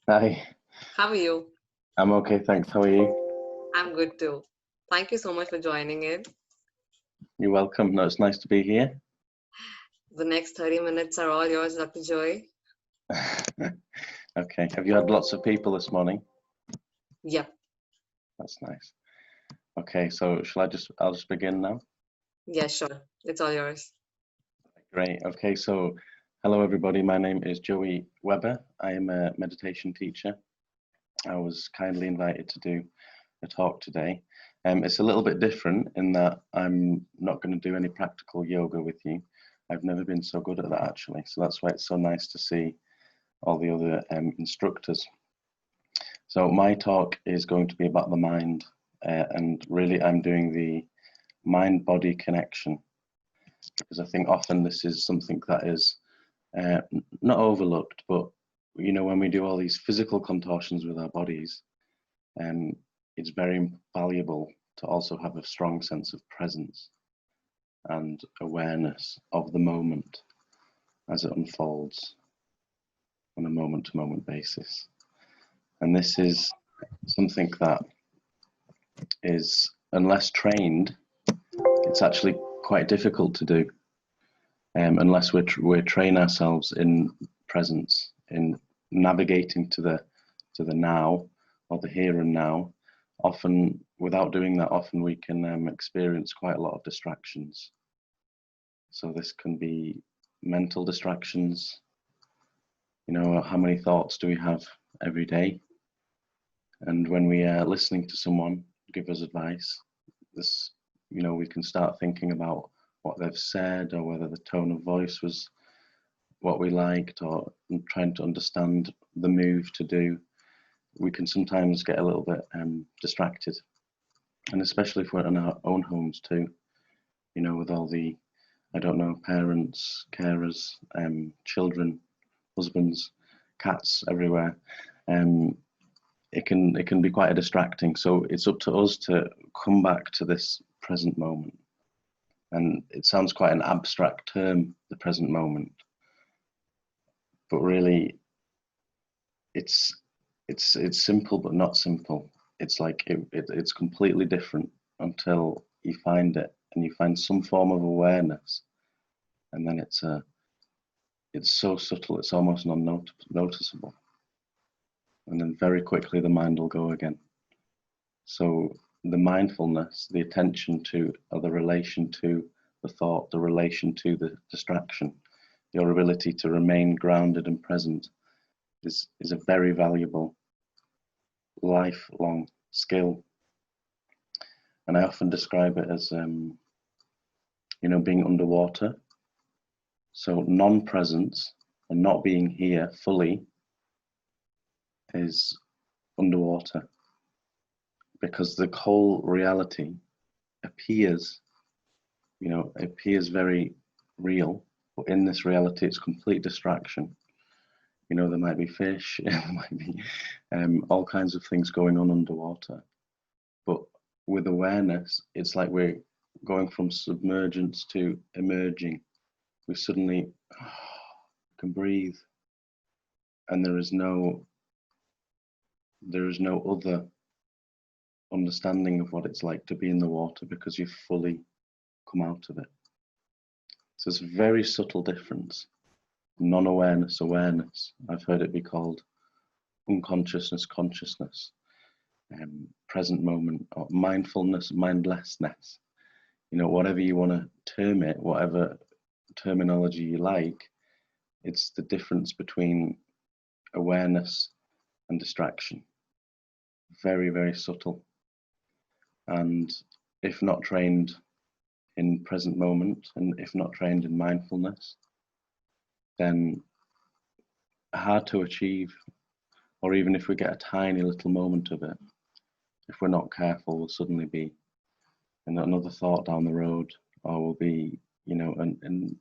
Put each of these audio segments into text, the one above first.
Hi, How are you? I'm okay, thanks. How are you? I'm good too. Thank you so much for joining in. You're welcome. No, it's nice to be here. The next 30 minutes are all yours, Dr. Joy. Okay, have you had lots of people this morning? Yep. That's nice. Okay, so I'll just begin now. Yeah, sure. It's all yours. Great. Okay, so hello everybody. My name is Joey Weber. I am a meditation teacher. I was kindly invited to do a talk today. It's a little bit different in that I'm not going to do any practical yoga with you. I've never been so good at that actually. So that's why it's so nice to see all the other instructors. So my talk is going to be about the mind, and really I'm doing the mind-body connection, because I think often this is something that is not overlooked, but you know, when we do all these physical contortions with our bodies, it's very valuable to also have a strong sense of presence and awareness of the moment as it unfolds on a moment-to-moment basis. And this is something that is, unless trained, it's actually quite difficult to do, unless we train ourselves in presence, in navigating to the now or the here and now. Often, without doing that, often we can experience quite a lot of distractions. So this can be mental distractions. You know, how many thoughts do we have every day? And when we are listening to someone give us advice, this, you know, we can start thinking about what they've said, or whether the tone of voice was what we liked, or trying to understand the move to do. We can sometimes get a little bit distracted, and especially if we're in our own homes too, you know, with all the, I don't know, parents, carers, children, husbands, cats everywhere. It can be quite a distracting. So it's up to us to come back to this present moment. And it sounds quite an abstract term, the present moment, but really it's simple but not simple. It's like it's completely different until you find it and you find some form of awareness, and then it's so subtle it's almost non-noticeable, and then very quickly the mind will go again. So the mindfulness, the attention to, or the relation to the thought, the relation to the distraction, your ability to remain grounded and present is a very valuable lifelong skill. And I often describe it as, you know, being underwater. So non-presence and not being here fully is underwater, because the whole reality appears, you know, appears very real, but in this reality it's complete distraction. You know, there might be fish, there might be all kinds of things going on underwater. But with awareness, it's like we're going from submergence to emerging. We suddenly can breathe, and there is no other understanding of what it's like to be in the water, because you've fully come out of it. So it's a very subtle difference. Non-awareness, awareness. I've heard it be called unconsciousness, consciousness, present moment, or mindfulness, mindlessness. You know, whatever you want to term it, whatever terminology you like, it's the difference between awareness and distraction. Very, very subtle. And if not trained in present moment, and if not trained in mindfulness, then hard to achieve. Or even if we get a tiny little moment of it, if we're not careful, we'll suddenly be in another thought down the road, or we'll be, you know, and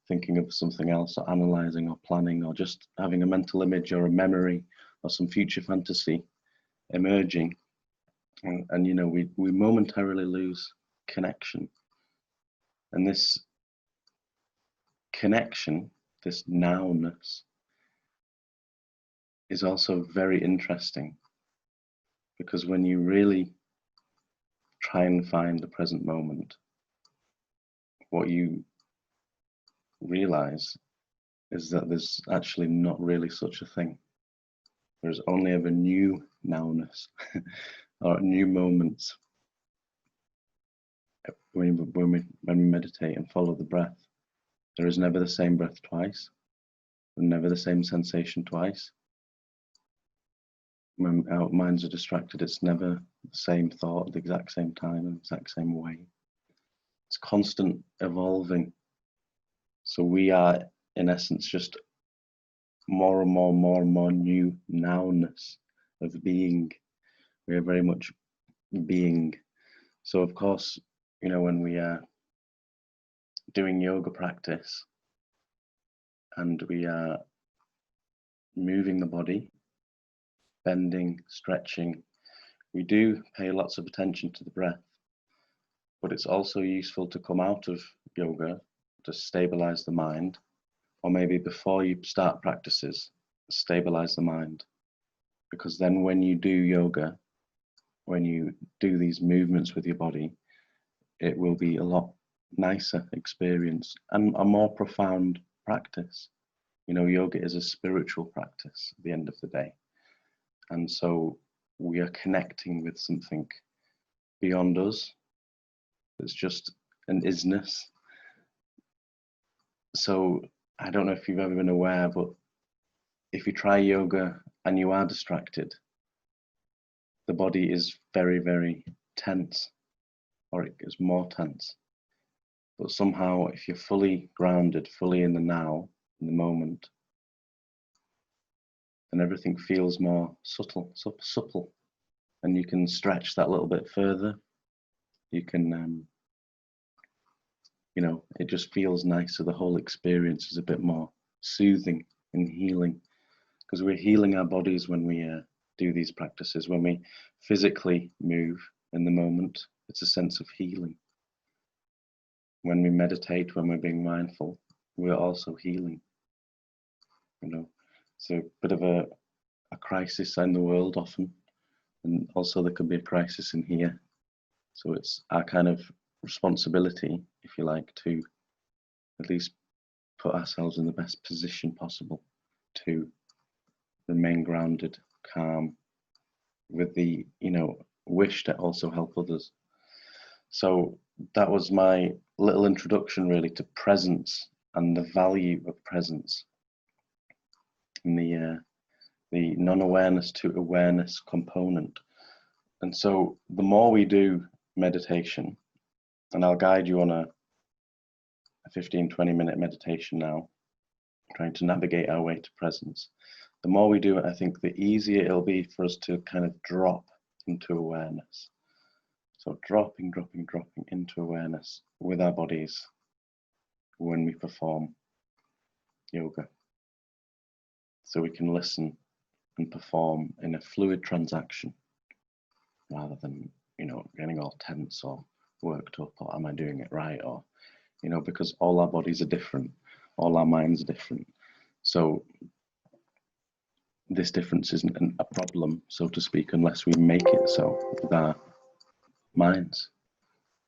thinking of something else, or analyzing, or planning, or just having a mental image or a memory or some future fantasy emerging, and you know, we momentarily lose connection. And this connection, this nowness, is also very interesting, because when you really try and find the present moment, what you realize is that there's actually not really such a thing. There's only ever new nowness or new moments. When we meditate and follow the breath, there is never the same breath twice, and never the same sensation twice. When our minds are distracted, it's never the same thought at the exact same time, in the exact same way. It's constant evolving. So we are, in essence, just more and more new nowness of being. We are very much being. So of course, you know, when we are doing yoga practice and we are moving the body, bending, stretching, we do pay lots of attention to the breath, but it's also useful to come out of yoga to stabilize the mind, or maybe before you start practices, stabilize the mind. Because then when you do yoga, when you do these movements with your body, it will be a lot nicer experience and a more profound practice. You know, yoga is a spiritual practice at the end of the day. And so we are connecting with something beyond us. It's just an isness. So I don't know if you've ever been aware, but if you try yoga and you are distracted, the body is very, very tense, or it gets more tense. But somehow, if you're fully grounded, fully in the now, in the moment, then everything feels more supple, and you can stretch that little bit further. You can, you know, it just feels nicer. The whole experience is a bit more soothing and healing, because we're healing our bodies when we do these practices. When we physically move in the moment, it's a sense of healing. When we meditate, when we're being mindful, we're also healing. You know, it's a bit of a crisis in the world often, and also there could be a crisis in here. So it's our kind of responsibility, if you like, to at least put ourselves in the best position possible to remain grounded, calm, with the, you know, wish to also help others. So that was my little introduction really to presence and the value of presence, and the non-awareness to awareness component. And so the more we do meditation, and I'll guide you on a 15-20 minute meditation now, trying to navigate our way to presence. The more we do it, I think the easier it'll be for us to kind of drop into awareness. So dropping into awareness with our bodies when we perform yoga. So we can listen and perform in a fluid transaction rather than, you know, getting all tense or worked up, or am I doing it right? Or, you know, because all our bodies are different, all our minds are different. So this difference isn't a problem, so to speak, unless we make it so with our minds.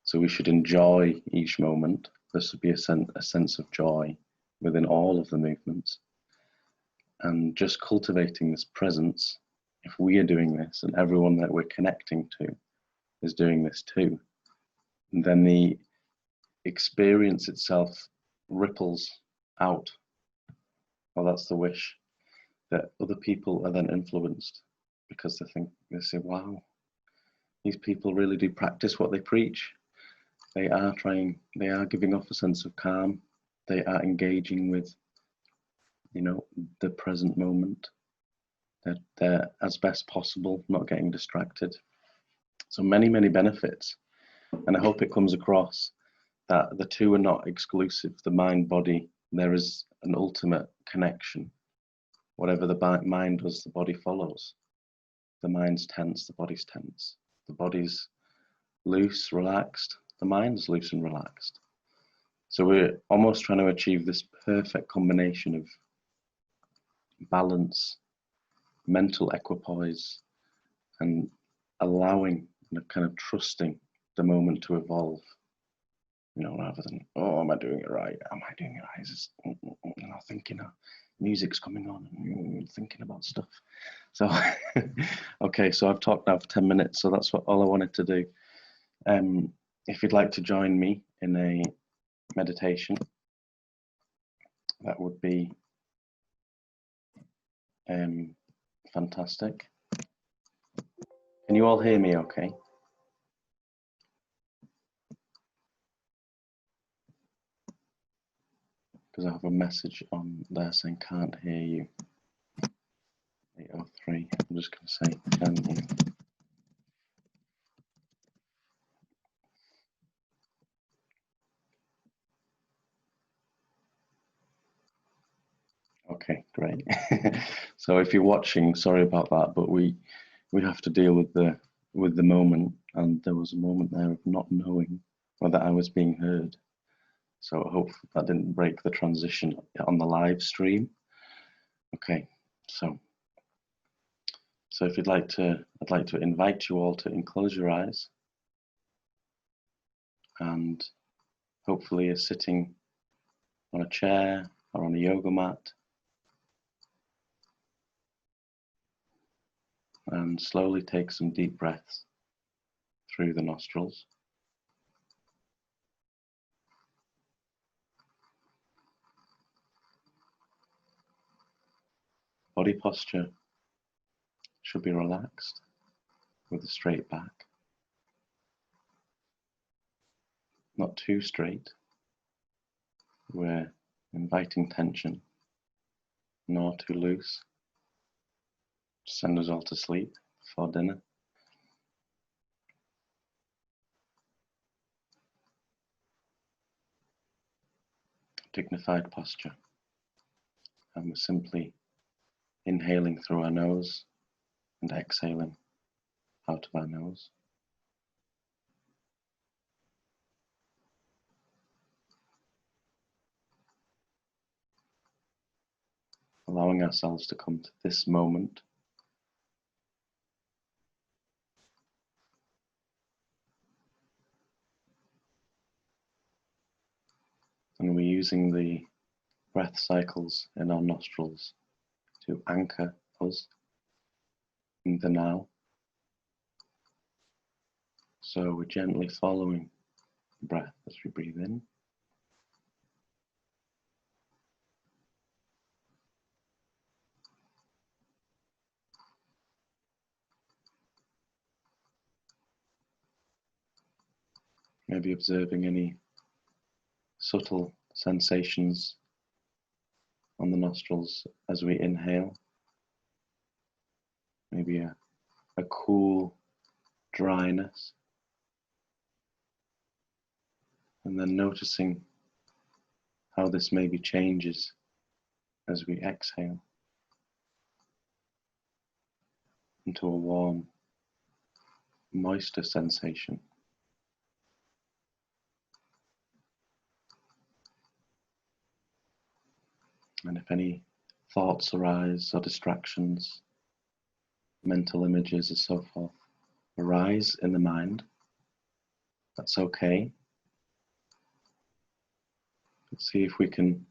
So we should enjoy each moment. There should be a sense of joy within all of the movements. And just cultivating this presence, if we are doing this and everyone that we're connecting to is doing this too, then the experience itself ripples out. Well, that's the wish, that other people are then influenced, because they say, wow, these people really do practice what they preach. They are giving off a sense of calm. They are engaging with, you know, the present moment. They're as best possible, not getting distracted. So many, many benefits. And I hope it comes across that the two are not exclusive, the mind, body. There is an ultimate connection. Whatever the mind does, the body follows. The mind's tense, the body's tense. The body's loose, relaxed. The mind's loose and relaxed. So we're almost trying to achieve this perfect combination of balance mental equipoise and allowing and kind of trusting the moment to evolve, you know, rather than, oh, am I doing it right? Am I doing it right? Is this, you know, thinking music's coming on and thinking about stuff. So, okay, so I've talked now for 10 minutes, so that's all I wanted to do. If you'd like to join me in a meditation, that would be fantastic. Can you all hear me okay? Because I have a message on there saying can't hear you. 803. I'm just going to say can you. Okay, great. So if you're watching, sorry about that, but we have to deal with the moment, and there was a moment there of not knowing whether I was being heard. So I hope that didn't break the transition on the live stream. Okay, so if you'd like to, I'd like to invite you all to close your eyes, and hopefully you're sitting on a chair or on a yoga mat, and slowly take some deep breaths through the nostrils. Body posture should be relaxed with a straight back. Not too straight. We're inviting tension, nor too loose. Send us all to sleep before dinner. Dignified posture. And we're simply inhaling through our nose and exhaling out of our nose. Allowing ourselves to come to this moment. And we're using the breath cycles in our nostrils to anchor us in the now. So we're gently following the breath as we breathe in. Maybe observing any subtle sensations on the nostrils as we inhale. Maybe a cool dryness. And then noticing how this maybe changes as we exhale into a warm, moister sensation. And if any thoughts arise or distractions, mental images and so forth arise in the mind, that's okay. Let's see if we can,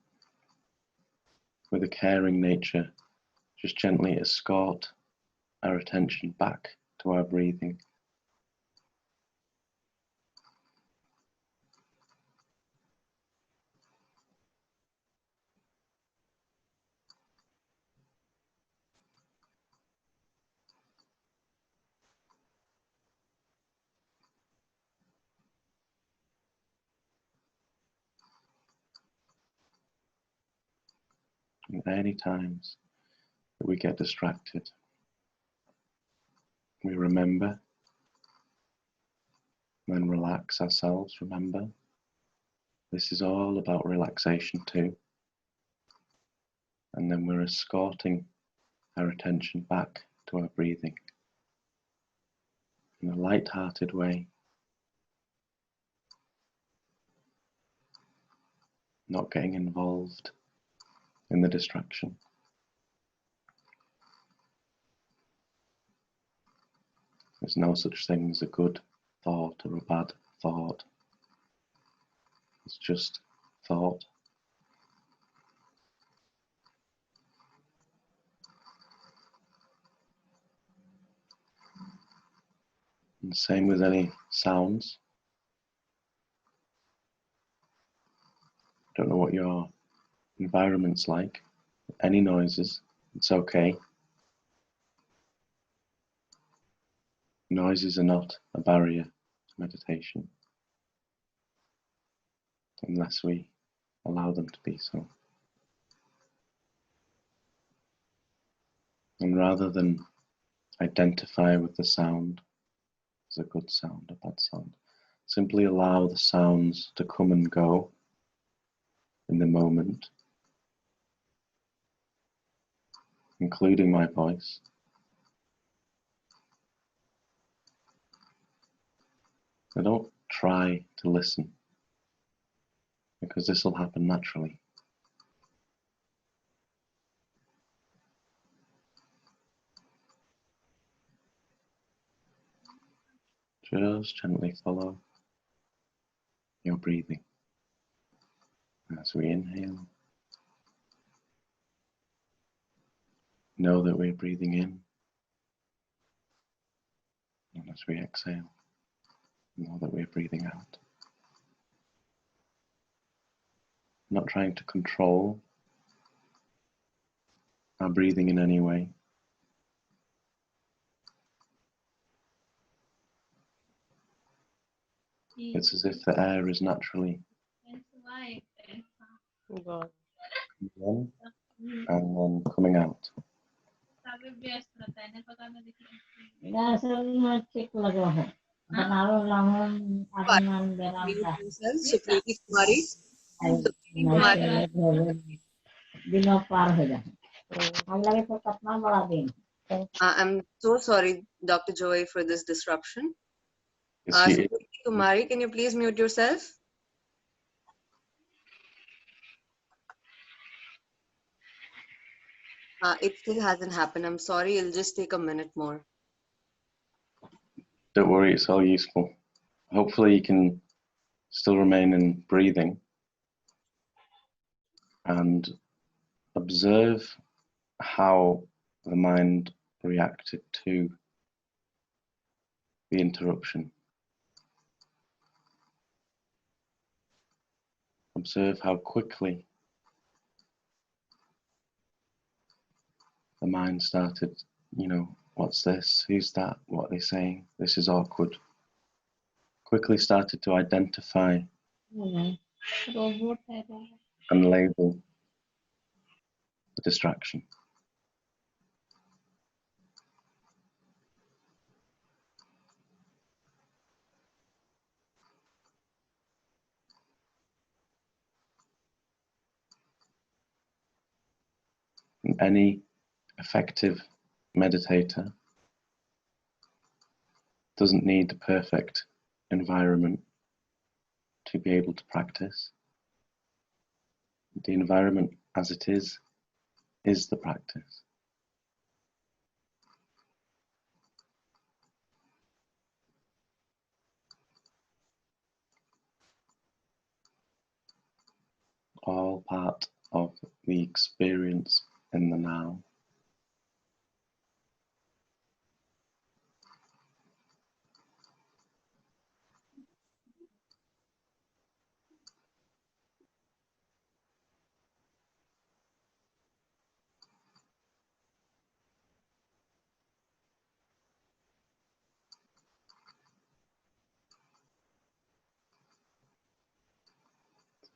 with a caring nature, just gently escort our attention back to our breathing. And any times that we get distracted, we remember, then relax ourselves. Remember, this is all about relaxation too. And then we're escorting our attention back to our breathing in a light-hearted way, not getting involved in the distraction. There's no such thing as a good thought or a bad thought. It's just thought. And same with any sounds. Don't know what your environment's like. Any noises, it's okay. Noises are not a barrier to meditation unless we allow them to be so. And rather than identify with the sound as a good sound, a bad sound, simply allow the sounds to come and go in the moment, including my voice. I don't try to listen, because this will happen naturally. Just gently follow your breathing as we inhale. Know that we're breathing in, and as we exhale, know that we're breathing out. Not trying to control our breathing in any way. It's as if the air is naturally coming in and then coming out. So Preeti Kumari. So Preeti Kumari. I'm so sorry, Dr. Joy, for this disruption. So Preeti Kumari, can you please mute yourself? It still hasn't happened. I'm sorry, it'll just take a minute more. Don't worry, it's all useful. Hopefully you can still remain in breathing and observe how the mind reacted to the interruption. Observe how quickly the mind started, what's this? Who's that? What are they saying? This is awkward. Quickly started to identify and label the distraction. And any effective meditator doesn't need the perfect environment to be able to practice. The environment as it is the practice. All part of the experience in the now.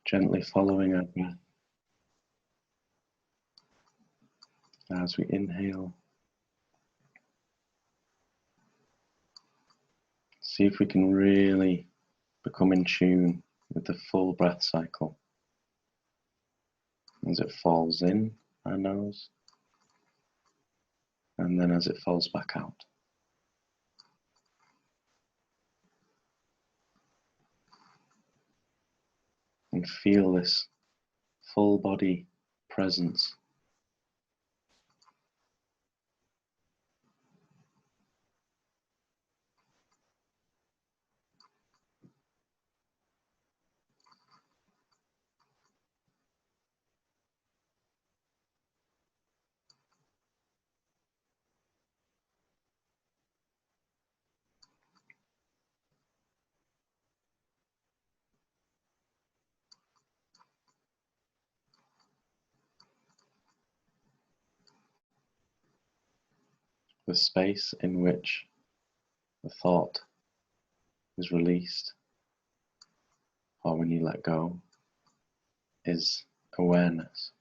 Gently following our breath as we inhale. See if we can really become in tune with the full breath cycle as it falls in our nose and then as it falls back out. And feel this full body presence. the space in which the thought is released, or when you let go, is awareness.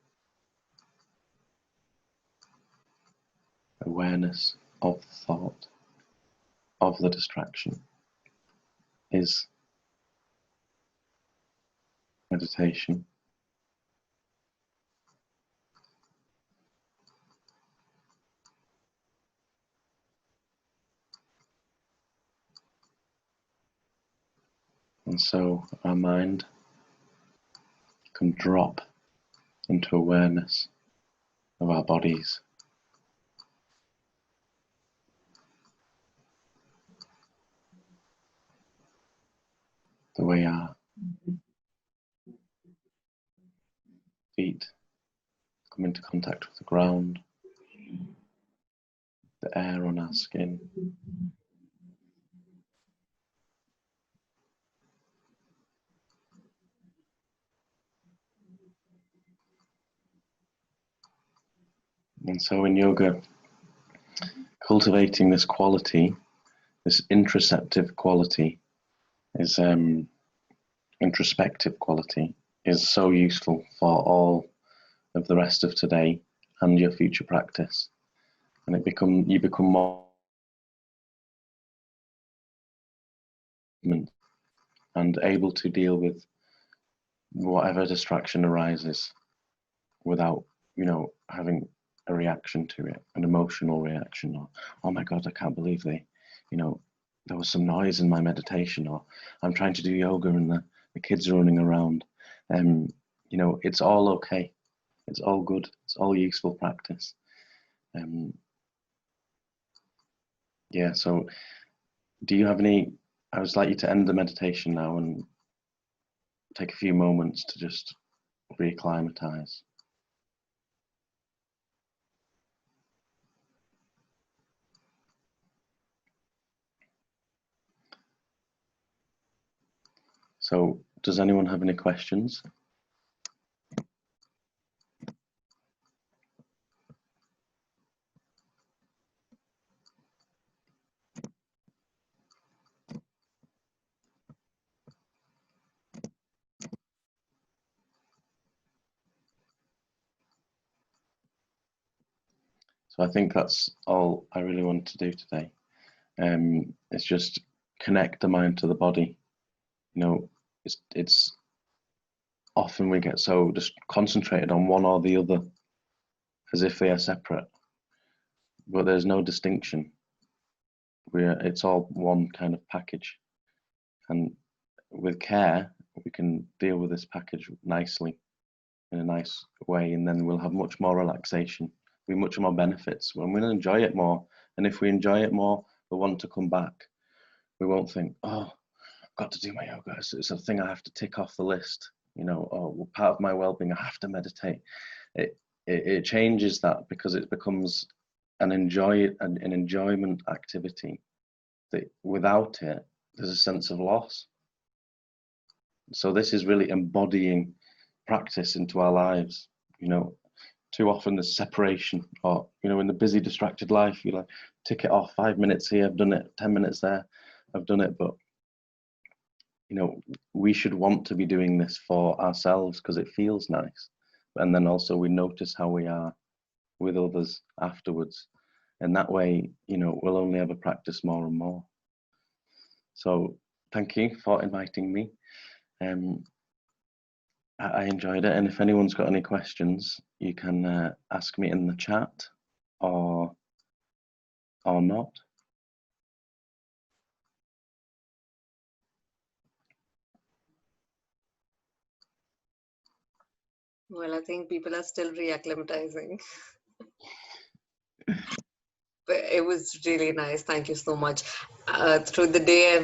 Awareness of the thought, of the distraction, is meditation. And so our mind can drop into awareness of our bodies. The way our feet come into contact with the ground, the air on our skin. And so in yoga, cultivating this quality, this introspective quality, is introspective quality, is so useful for all of the rest of today and your future practice. And you become more and able to deal with whatever distraction arises without, having a reaction to it, an emotional reaction, or, oh my God, I can't believe there was some noise in my meditation, or I'm trying to do yoga and the kids are running around. It's all okay. It's all good. It's all useful practice. So do you have any, I would like you to end the meditation now and take a few moments to just reacclimatize. So, does anyone have any questions? So I think that's all I really want to do today. It's just connect the mind to the body. It's often we get so just concentrated on one or the other as if they are separate, but there's no distinction. It's all one kind of package, and with care we can deal with this package nicely in a nice way, and then we'll have much more relaxation, much more benefits, and we'll enjoy it more. And if we enjoy it more, we'll want to come back. We won't think, oh, I've got to do my yoga, it's a thing I have to tick off the list, or part of my well-being, I have to meditate. It changes that, because it becomes an enjoyment activity that without it there's a sense of loss. So this is really embodying practice into our lives. Too often there's separation, or in the busy distracted life, you tick it off, 5 minutes here, I've done it, 10 minutes there, I've done it. But we should want to be doing this for ourselves because it feels nice, and then also we notice how we are with others afterwards, and that way we'll only ever practice more and more. So thank you for inviting me. I enjoyed it, and if anyone's got any questions, you can ask me in the chat or not. Well, I think people are still reacclimatizing. But it was really nice. Thank you so much. Through the day,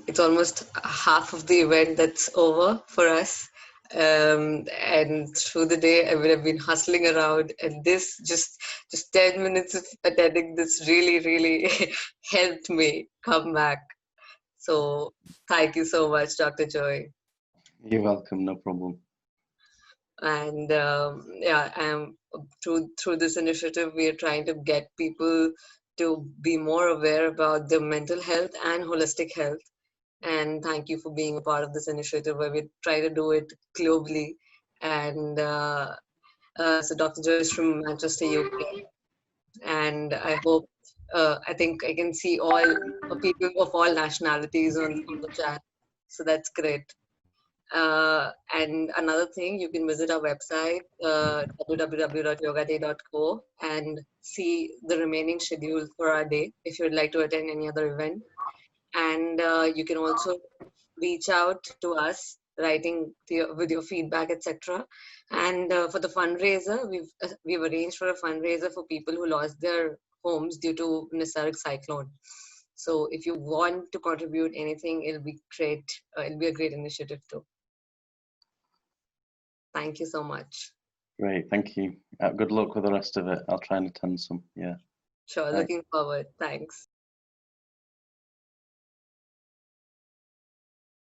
it's almost half of the event that's over for us. And through the day, I would have been hustling around, and this just 10 minutes of attending this really helped me come back. So thank you so much, Dr. Joy. You're welcome, no problem. And yeah, through this initiative, we are trying to get people to be more aware about their mental health and holistic health. And thank you for being a part of this initiative where we try to do it globally. And so Dr. Joy is from Manchester, UK, and I think I can see all people of all nationalities on the chat. So that's great. And another thing, you can visit our website, www.yogaday.co, and see the remaining schedule for our day if you would like to attend any other event. And you can also reach out to us writing with your feedback, etc. And for the fundraiser, we've arranged for a fundraiser for people who lost their homes due to Nisarg cyclone. So if you want to contribute anything, it'll be great. It'll be a great initiative too. Thank you so much. Great, thank you. Good luck with the rest of it. I'll try and attend some. Yeah. Sure, Right. looking forward. Thanks.